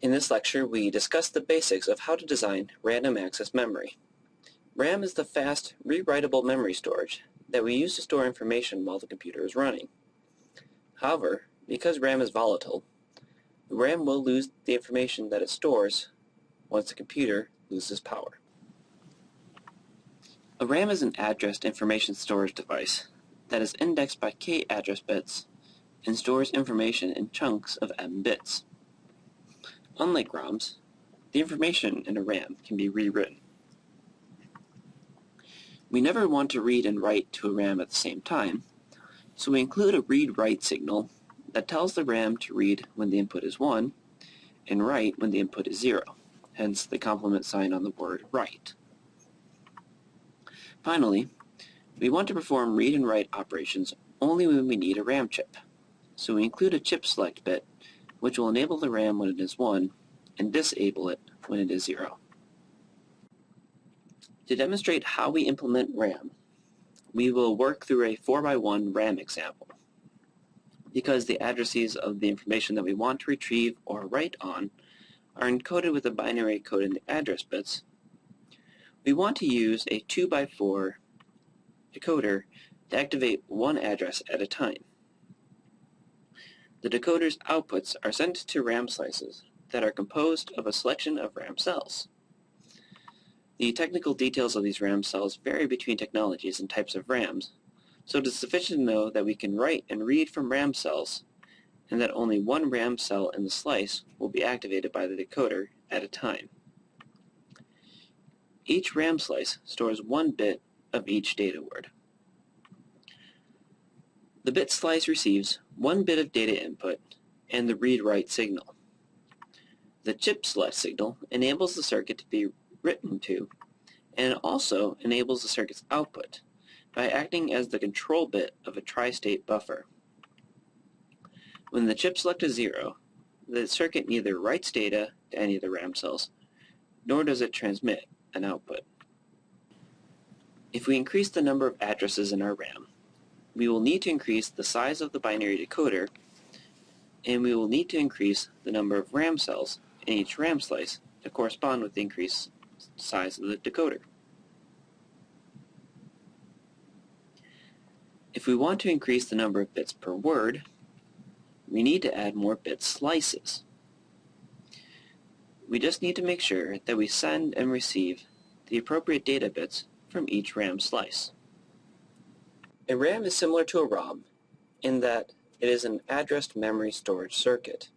In this lecture, we discuss the basics of how to design random access memory. RAM is the fast, rewritable memory storage that we use to store information while the computer is running. However, because RAM is volatile, the RAM will lose the information that it stores once the computer loses power. A RAM is an addressed information storage device that is indexed by K address bits and stores information in chunks of M bits. Unlike ROMs, the information in a RAM can be rewritten. We never want to read and write to a RAM at the same time, so we include a read-write signal that tells the RAM to read when the input is 1 and write when the input is 0, hence the complement sign on the word write. Finally, we want to perform read and write operations only when we need a RAM chip, so we include a chip select bit which will enable the RAM when it is 1 and disable it when it is 0. To demonstrate how we implement RAM, we will work through a 4x1 RAM example. Because the addresses of the information that we want to retrieve or write on are encoded with a binary code in the address bits, we want to use a 2x4 decoder to activate one address at a time. The decoder's outputs are sent to RAM slices that are composed of a selection of RAM cells. The technical details of these RAM cells vary between technologies and types of RAMs, so it is sufficient to know that we can write and read from RAM cells and that only one RAM cell in the slice will be activated by the decoder at a time. Each RAM slice stores one bit of each data word. The bit slice receives one bit of data input and the read-write signal. The chip select signal enables the circuit to be written to, and it also enables the circuit's output by acting as the control bit of a tri-state buffer. When the chip select is 0, the circuit neither writes data to any of the RAM cells, nor does it transmit an output. If we increase the number of addresses in our RAM, we will need to increase the size of the binary decoder, and we will need to increase the number of RAM cells in each RAM slice to correspond with the increased size of the decoder. If we want to increase the number of bits per word, we need to add more bit slices. We just need to make sure that we send and receive the appropriate data bits from each RAM slice. A RAM is similar to a ROM in that it is an addressed memory storage circuit.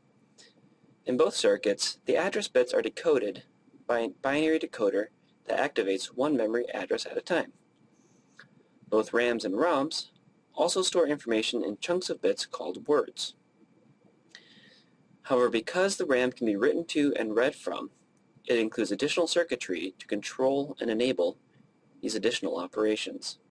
In both circuits, the address bits are decoded by a binary decoder that activates one memory address at a time. Both RAMs and ROMs also store information in chunks of bits called words. However, because the RAM can be written to and read from, it includes additional circuitry to control and enable these additional operations.